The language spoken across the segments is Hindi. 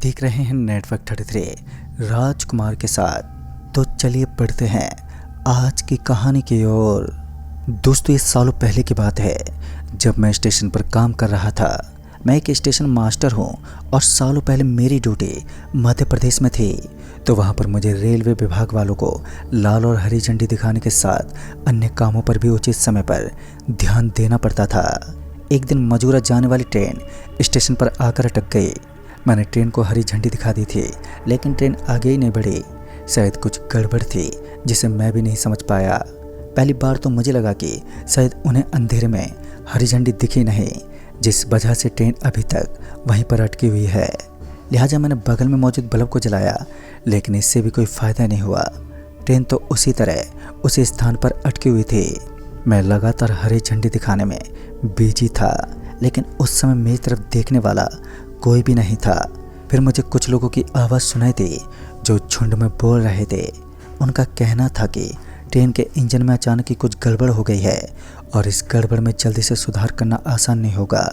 देख रहे हैं नेटवर्क 33 राजकुमार के साथ। तो चलिए बढ़ते हैं आज की कहानी की ओर। दोस्तों, ये सालों पहले की बात है जब मैं स्टेशन पर काम कर रहा था। मैं एक स्टेशन मास्टर हूँ और सालों पहले मेरी ड्यूटी मध्य प्रदेश में थी। तो वहाँ पर मुझे रेलवे विभाग वालों को लाल और हरी झंडी दिखाने के साथ अन्य कामों पर भी उचित समय पर ध्यान देना पड़ता था। एक दिन मजूरा जाने वाली ट्रेन स्टेशन पर आकर अटक गई। मैंने ट्रेन को हरी झंडी दिखा दी थी, लेकिन ट्रेन आगे ही नहीं बढ़ी। शायद कुछ गड़बड़ थी जिसे मैं भी नहीं समझ पाया। पहली बार तो मुझे लगा कि शायद उन्हें अंधेरे में हरी झंडी दिखी नहीं, जिस वजह से ट्रेन अभी तक वहीं पर अटकी हुई है। लिहाजा मैंने बगल में मौजूद बल्ब को जलाया, लेकिन इससे भी कोई फ़ायदा नहीं हुआ। ट्रेन तो उसी तरह उसी स्थान पर अटकी हुई थी। मैं लगातार हरी झंडी दिखाने में बिजी था, लेकिन उस समय मेरी तरफ देखने वाला कोई भी नहीं था। फिर मुझे कुछ लोगों की आवाज़ सुनाई दी जो झुंड में बोल रहे थे। उनका कहना था कि ट्रेन के इंजन में अचानक ही कुछ गड़बड़ हो गई है और इस गड़बड़ में जल्दी से सुधार करना आसान नहीं होगा।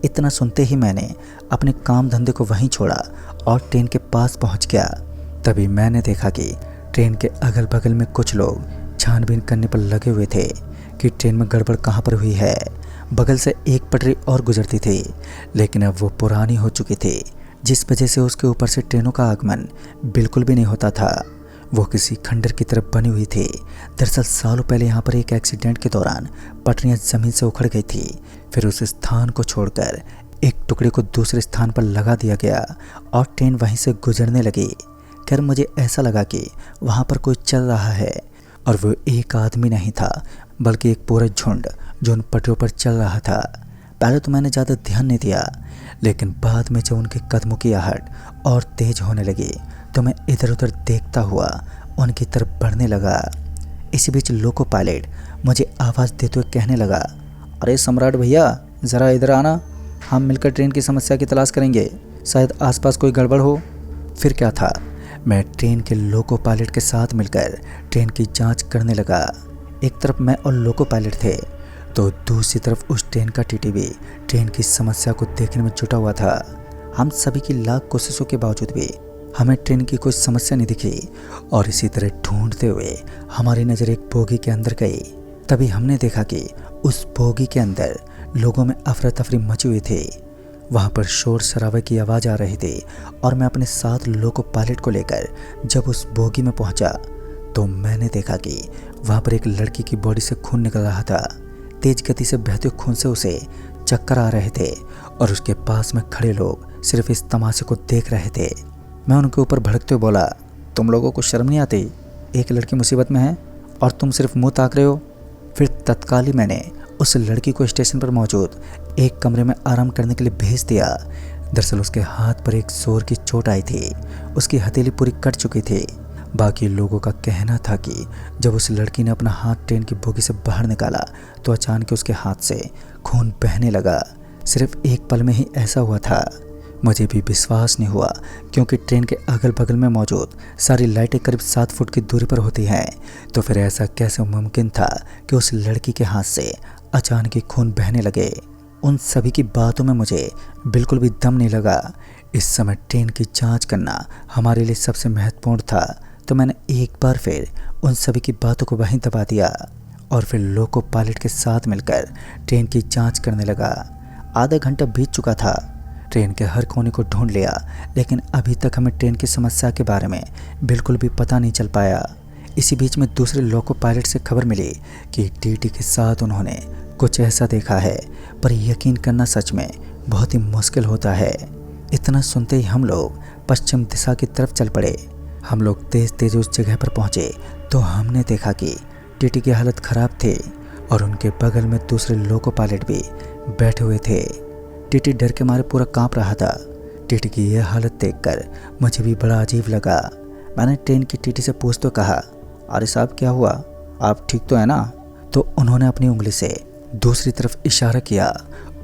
इतना सुनते ही मैंने अपने काम धंधे को वहीं छोड़ा और ट्रेन के पास पहुंच गया। तभी मैंने देखा कि ट्रेन के अगल बगल में कुछ लोग छानबीन करने पर लगे हुए थे कि ट्रेन में गड़बड़ कहाँ पर हुई है। बगल से एक पटरी और गुजरती थी, लेकिन अब वो पुरानी हो चुकी थी, जिस वजह से उसके ऊपर से ट्रेनों का आगमन बिल्कुल भी नहीं होता था। वो किसी खंडर की तरफ बनी हुई थी। दरअसल सालों पहले यहाँ पर एक एक्सीडेंट के दौरान पटरियाँ ज़मीन से उखड़ गई थी। फिर उस स्थान को छोड़कर एक टुकड़े को दूसरे स्थान पर लगा दिया गया और ट्रेन वहीं से गुजरने लगी। खैर, मुझे ऐसा लगा कि वहाँ पर कोई चल रहा है, और वो एक आदमी नहीं था बल्कि एक पूरा झुंड जो उन पटरियों पर चल रहा था। पहले तो मैंने ज़्यादा ध्यान नहीं दिया, लेकिन बाद में जब उनके कदमों की आहट और तेज होने लगी तो मैं इधर उधर देखता हुआ उनकी तरफ बढ़ने लगा। इसी बीच लोको पायलट मुझे आवाज़ देते हुए कहने लगा, अरे सम्राट भैया, ज़रा इधर आना, हम मिलकर ट्रेन की समस्या की तलाश करेंगे, शायद आसपास कोई गड़बड़ हो। फिर क्या था, मैं ट्रेन के लोको पायलट के साथ मिलकर ट्रेन की जांच करने लगा। एक तरफ मैं और लोको पायलट थे, तो दूसरी तरफ उस ट्रेन का टीटी भी ट्रेन की समस्या को देखने में जुटा हुआ था। हम सभी की लाख कोशिशों के बावजूद भी हमें ट्रेन की कोई समस्या नहीं दिखी, और इसी तरह ढूंढते हुए हमारी नज़र एक बोगी के अंदर गई। तभी हमने देखा कि उस बोगी के अंदर लोगों में अफरा तफरी मची हुई थी। वहाँ पर शोर शराबे की आवाज़ आ रही थी, और मैं अपने साथ लोको पायलट को लेकर जब उस बोगी में पहुँचा तो मैंने देखा कि वहाँ पर एक लड़की की बॉडी से खून निकल रहा था। तेज गति से बहते खून से उसे चक्कर आ रहे थे, और उसके पास में खड़े लोग सिर्फ इस तमाशे को देख रहे थे। मैं उनके ऊपर भड़कते हुए बोला, तुम लोगों को शर्म नहीं आती? एक लड़की मुसीबत में है और तुम सिर्फ मुंह ताक रहे हो। फिर तत्काल ही मैंने उस लड़की को स्टेशन पर मौजूद एक कमरे में आराम करने के लिए भेज दिया। दरअसल उसके हाथ पर एक जोर की चोट आई थी, उसकी हथेली पूरी कट चुकी थी। बाकी लोगों का कहना था कि जब उस लड़की ने अपना हाथ ट्रेन की बोगी से बाहर निकाला तो अचानक उसके हाथ से खून बहने लगा। सिर्फ एक पल में ही ऐसा हुआ था। मुझे भी विश्वास नहीं हुआ, क्योंकि ट्रेन के अगल बगल में मौजूद सारी लाइटें करीब 7 फुट की दूरी पर होती हैं। तो फिर ऐसा कैसे मुमकिन था कि उस लड़की के हाथ से अचानक ही खून बहने लगे। उन सभी की बातों में मुझे बिल्कुल भी दम नहीं लगा। इस समय ट्रेन की जांच करना हमारे लिए सबसे महत्वपूर्ण था, तो मैंने एक बार फिर उन सभी की बातों को वहीं दबा दिया और फिर लोको पायलट के साथ मिलकर ट्रेन की जांच करने लगा। आधा घंटा बीत चुका था। ट्रेन के हर कोने को ढूंढ लिया, लेकिन अभी तक हमें ट्रेन की समस्या के बारे में बिल्कुल भी पता नहीं चल पाया। इसी बीच में दूसरे लोको पायलट से खबर मिली कि टीटी के साथ उन्होंने कुछ ऐसा देखा है, पर यकीन करना सच में बहुत ही मुश्किल होता है। इतना सुनते ही हम लोग पश्चिम दिशा की तरफ चल पड़े। हम लोग तेज तेज उस जगह पर पहुंचे तो हमने देखा कि टीटी की हालत खराब थी, और उनके बगल में दूसरे लोको पायलट भी बैठे हुए थे। टीटी डर के मारे पूरा कांप रहा था। टीटी की यह हालत देखकर मुझे भी बड़ा अजीब लगा। मैंने ट्रेन की टीटी से पूछ तो कहा, अरे साहब क्या हुआ, आप ठीक तो है ना? तो उन्होंने अपनी उंगली से दूसरी तरफ इशारा किया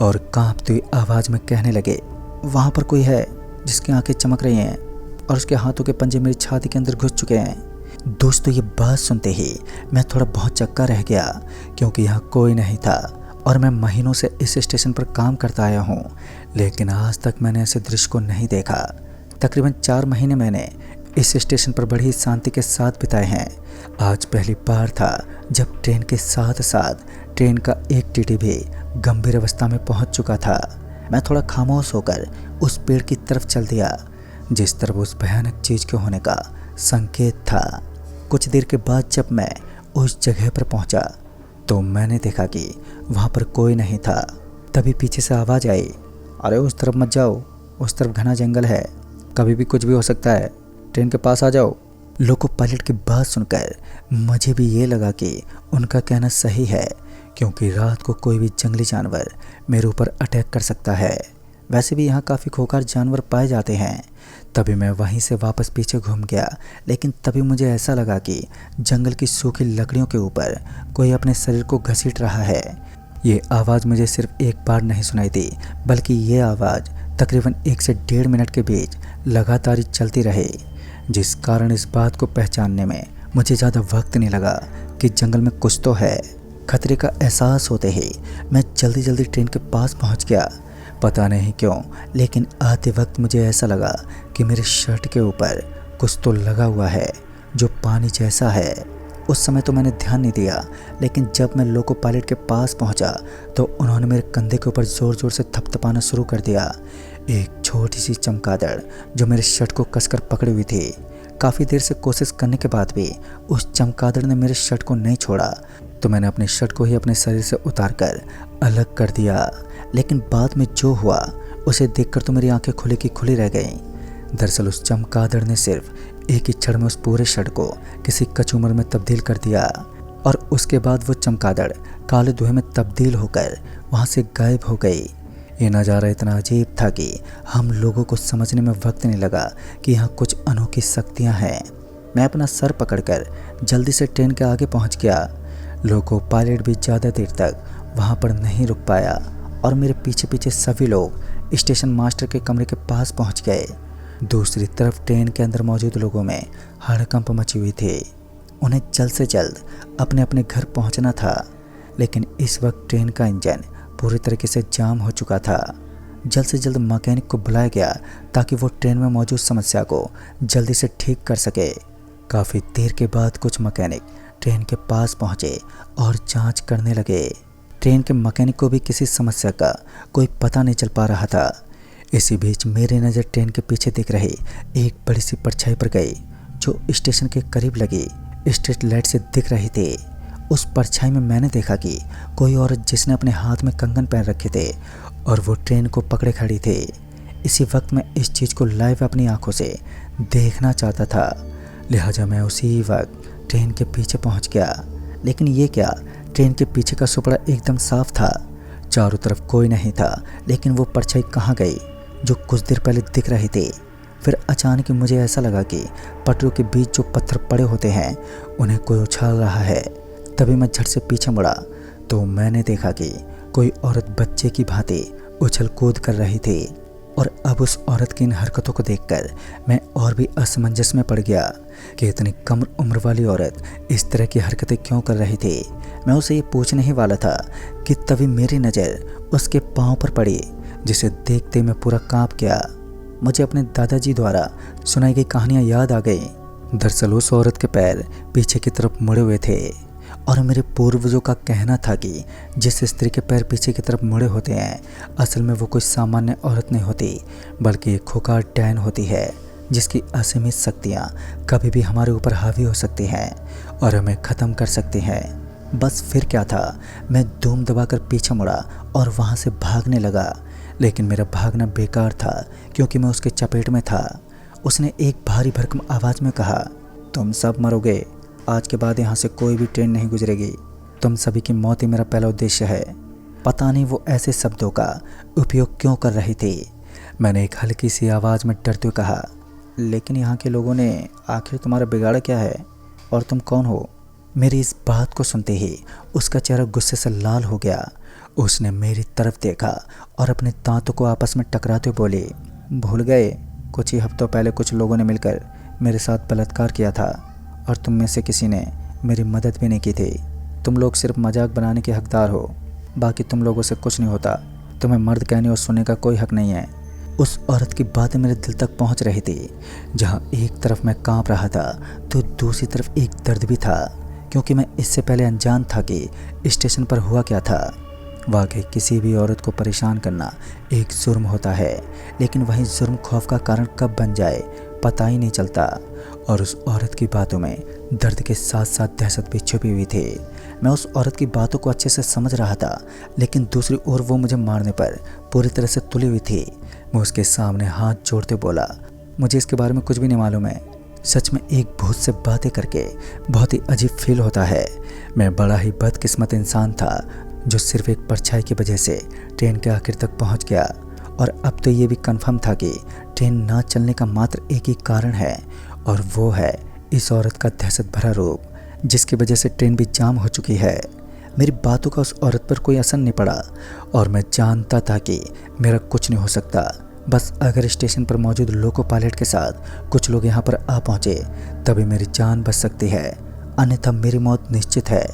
और कांपती हुई आवाज़ में कहने लगे, वहाँ पर कोई है जिसकी आंखें चमक रही हैं और उसके हाथों के पंजे मेरी छाती के अंदर घुस चुके हैं। दोस्तों, ये बात सुनते ही मैं थोड़ा बहुत चक्का रह गया, क्योंकि यहाँ कोई नहीं था और मैं महीनों से इस स्टेशन पर काम करता आया हूँ, लेकिन आज तक मैंने ऐसे दृश्य को नहीं देखा। तकरीबन 4 महीने मैंने इस स्टेशन पर बड़ी शांति के साथ बिताए हैं। आज पहली बार था जब ट्रेन के साथ साथ ट्रेन का एक टीटी भी गंभीर अवस्था में पहुंच चुका था। मैं थोड़ा खामोश होकर उस पेड़ की तरफ चल दिया जिस तरफ उस भयानक चीज के होने का संकेत था। कुछ देर के बाद जब मैं उस जगह पर पहुंचा तो मैंने देखा कि वहां पर कोई नहीं था। तभी पीछे से आवाज आई, अरे उस तरफ मत जाओ, उस तरफ घना जंगल है, कभी भी कुछ भी हो सकता है, ट्रेन के पास आ जाओ। लोको पायलट की बात सुनकर मुझे भी ये लगा कि उनका कहना सही है, क्योंकि रात को कोई भी जंगली जानवर मेरे ऊपर अटैक कर सकता है। वैसे भी यहाँ काफ़ी खोखला जानवर पाए जाते हैं। तभी मैं वहीं से वापस पीछे घूम गया, लेकिन तभी मुझे ऐसा लगा कि जंगल की सूखी लकड़ियों के ऊपर कोई अपने शरीर को घसीट रहा है। ये आवाज़ मुझे सिर्फ एक बार नहीं सुनाई दी, बल्कि ये आवाज़ तकरीबन 1 से 1.5 मिनट के बीच लगातार चलती रही, जिस कारण इस बात को पहचानने में मुझे ज़्यादा वक्त नहीं लगा कि जंगल में कुछ तो है। खतरे का एहसास होते ही मैं जल्दी जल्दी ट्रेन के पास पहुंच गया। पता नहीं क्यों, लेकिन आते वक्त मुझे ऐसा लगा कि मेरे शर्ट के ऊपर कुछ तो लगा हुआ है जो पानी जैसा है। उस समय तो मैंने ध्यान नहीं दिया, लेकिन जब मैं लोको पायलट के पास पहुंचा तो उन्होंने मेरे कंधे के ऊपर ज़ोर ज़ोर से थपथपाना शुरू कर दिया। एक छोटी सी चमगादड़ जो मेरे शर्ट को कसकर पकड़ी हुई थी। काफ़ी देर से कोशिश करने के बाद भी उस चमगादड़ ने मेरे शर्ट को नहीं छोड़ा, तो मैंने अपने शर्ट को ही अपने शरीर से उतारकर अलग कर दिया। लेकिन बाद में जो हुआ उसे देखकर तो मेरी आंखें खुली की खुली रह गईं। दरअसल उस चमगादड़ ने सिर्फ एक ही क्षण में उस पूरे शर्ट को किसी कचूमर में तब्दील कर दिया, और उसके बाद वो चमगादड़ काले धुएं में तब्दील होकर वहाँ से गायब हो गई। ये नज़ारा इतना अजीब था कि हम लोगों को समझने में वक्त नहीं लगा कि यहाँ कुछ अनोखी शक्तियाँ हैं। मैं अपना सर पकड़कर जल्दी से ट्रेन के आगे पहुँच गया। लोको पायलट भी ज़्यादा देर तक वहाँ पर नहीं रुक पाया और मेरे पीछे पीछे सभी लोग स्टेशन मास्टर के कमरे के पास पहुँच गए। दूसरी तरफ ट्रेन के अंदर मौजूद लोगों में हड़कंप मची हुई थी। उन्हें जल्द से जल्द अपने अपने घर पहुँचना था, लेकिन इस वक्त ट्रेन का इंजन पूरी तरीके से जाम हो चुका था। जल्द से जल्द मैकेनिक को बुलाया गया ताकि वो ट्रेन में मौजूद समस्या को जल्दी से ठीक कर सके। काफ़ी देर के बाद कुछ मैकेनिक ट्रेन के पास पहुंचे और जांच करने लगे। ट्रेन के मैकेनिक को भी किसी समस्या का कोई पता नहीं चल पा रहा था। इसी बीच मेरी नज़र ट्रेन के पीछे दिख रही एक बड़ी सी परछाई पर गई जो स्टेशन के करीब लगी स्ट्रीट लाइट से दिख रही थी। उस परछाई में मैंने देखा कि कोई औरत जिसने अपने हाथ में कंगन पहन रखे थे और वो ट्रेन को पकड़े खड़ी थी। इसी वक्त मैं इस चीज़ को लाइव अपनी आंखों से देखना चाहता था, लिहाजा मैं उसी वक्त ट्रेन के पीछे पहुंच गया। लेकिन ये क्या, ट्रेन के पीछे का सुपड़ा एकदम साफ था, चारों तरफ कोई नहीं था, लेकिन वो परछाई कहाँ गई जो कुछ देर पहले दिख रही थी। फिर अचानक मुझे ऐसा लगा कि पटरियों के बीच जो पत्थर पड़े होते हैं उन्हें कोई उछाल रहा है। तभी मैं झट से पीछे मुड़ा तो मैंने देखा कि कोई औरत बच्चे की भांति उछल कूद कर रही थी। और अब उस औरत की इन हरकतों को देखकर मैं और भी असमंजस में पड़ गया कि इतनी कम उम्र वाली औरत इस तरह की हरकतें क्यों कर रही थी। मैं उसे ये पूछने ही वाला था कि तभी मेरी नज़र उसके पाँव पर पड़ी, जिसे देखते मैं पूरा कांप गया। मुझे अपने दादाजी द्वारा सुनाई गई कहानियाँ याद आ गई। दरअसल उस औरत के पैर पीछे की तरफ मुड़े हुए थे और मेरे पूर्वजों का कहना था कि जिस स्त्री के पैर पीछे की तरफ मुड़े होते हैं, असल में वो कोई सामान्य औरत नहीं होती, बल्कि एक खूंखार डैन होती है जिसकी असीमित शक्तियाँ कभी भी हमारे ऊपर हावी हो सकती हैं और हमें ख़त्म कर सकती हैं। बस फिर क्या था, मैं धूम दबाकर पीछे मुड़ा और वहाँ से भागने लगा, लेकिन मेरा भागना बेकार था क्योंकि मैं उसके चपेट में था। उसने एक भारी भरकम आवाज़ में कहा, तुम सब मरोगे, आज के बाद यहाँ से कोई भी ट्रेन नहीं गुजरेगी, तुम सभी की मौत ही मेरा पहला उद्देश्य है। पता नहीं वो ऐसे शब्दों का उपयोग क्यों कर रही थी। मैंने एक हल्की सी आवाज़ में डरते हुए कहा, लेकिन यहाँ के लोगों ने आखिर तुम्हारा बिगाड़ा क्या है और तुम कौन हो? मेरी इस बात को सुनते ही उसका चेहरा गुस्से से लाल हो गया। उसने मेरी तरफ देखा और अपने दांतों को आपस में टकराते हुए बोली, भूल गए, कुछ ही हफ्तों पहले कुछ लोगों ने मिलकर मेरे साथ बलात्कार किया था और तुम में से किसी ने मेरी मदद भी नहीं की थी। तुम लोग सिर्फ मजाक बनाने के हकदार हो, बाकी तुम लोगों से कुछ नहीं होता। तुम्हें मर्द कहने और सुनने का कोई हक नहीं है। उस औरत की बातें मेरे दिल तक पहुंच रही थी। जहां एक तरफ मैं कांप रहा था तो दूसरी तरफ एक दर्द भी था, क्योंकि मैं इससे पहले अनजान था कि स्टेशन पर हुआ क्या था। वाकई किसी भी औरत को परेशान करना एक जुर्म होता है, लेकिन वही जुर्म खौफ का कारण कब बन जाए पता ही नहीं चलता। और उस औरत की बातों में दर्द के साथ साथ दहशत भी छुपी हुई थी। मैं उस औरत की बातों को अच्छे से समझ रहा था, लेकिन दूसरी ओर वो मुझे मारने पर पूरी तरह से तुली हुई थी। मैं उसके सामने हाथ जोड़ते बोला, मुझे इसके बारे में कुछ भी नहीं मालूम है। सच में एक भूत से बातें करके बहुत ही अजीब फील होता है। मैं बड़ा ही बदकिस्मत इंसान था जो सिर्फ एक परछाई की वजह से ट्रेन के आखिर तक पहुंच गया। और अब तो ये भी कंफर्म था कि ट्रेन ना चलने का मात्र एक ही कारण है, और वो है इस औरत का दहशत भरा रूप, जिसकी वजह से ट्रेन भी जाम हो चुकी है। मेरी बातों का उस औरत पर कोई असर नहीं पड़ा और मैं जानता था कि मेरा कुछ नहीं हो सकता। बस अगर स्टेशन पर मौजूद लोको पायलट के साथ कुछ लोग यहाँ पर आ पहुँचे तभी मेरी जान बच सकती है, अन्यथा मेरी मौत निश्चित है।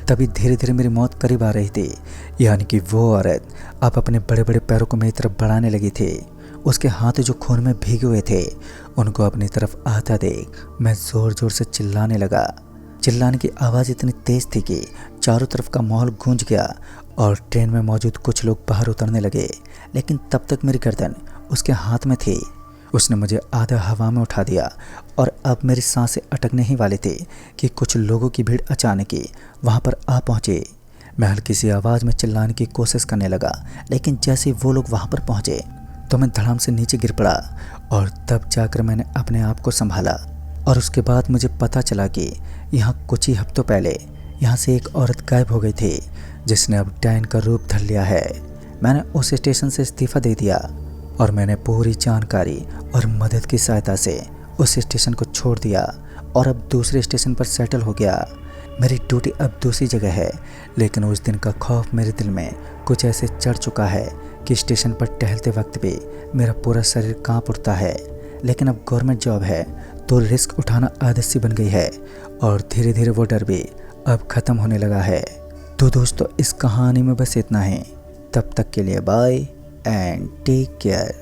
तभी धीरे धीरे मेरी मौत करीब आ रही थी, यानी कि वो औरत अब अपने बड़े बड़े पैरों को मेरी तरफ बढ़ाने लगी थी। उसके हाथ जो खून में भीगे हुए थे उनको अपनी तरफ आता देख मैं ज़ोर ज़ोर से चिल्लाने लगा। चिल्लाने की आवाज़ इतनी तेज़ थी कि चारों तरफ का माहौल गूंज गया और ट्रेन में मौजूद कुछ लोग बाहर उतरने लगे। लेकिन तब तक मेरी गर्दन उसके हाथ में थी। उसने मुझे आधा हवा में उठा दिया और अब मेरी सांसें अटकने ही वाली थी कि कुछ लोगों की भीड़ अचानक ही वहाँ पर आ पहुँचे। मैं हल्की सी आवाज़ में चिल्लाने की कोशिश करने लगा, लेकिन जैसे ही वो लोग वहाँ पर पहुँचे तो मैं धड़ाम से नीचे गिर पड़ा। और तब जाकर मैंने अपने आप को संभाला और उसके बाद मुझे पता चला कि यहाँ कुछ ही हफ्तों पहले यहाँ से एक औरत गायब हो गई थी, जिसने अब डायन का रूप धर लिया है। मैंने उस स्टेशन से इस्तीफ़ा दे दिया और मैंने पूरी जानकारी और मदद की सहायता से उस स्टेशन को छोड़ दिया और अब दूसरे स्टेशन पर सेटल हो गया। मेरी ड्यूटी अब दूसरी जगह है, लेकिन उस दिन का खौफ मेरे दिल में कुछ ऐसे चढ़ चुका है कि स्टेशन पर टहलते वक्त भी मेरा पूरा शरीर कांप उठता है। लेकिन अब गवर्नमेंट जॉब है तो रिस्क उठाना आदत सी बन गई है और धीरे धीरे वो डर भी अब ख़त्म होने लगा है। तो दोस्तों, इस कहानी में बस इतना ही। तब तक के लिए बाय एंड टेक केयर।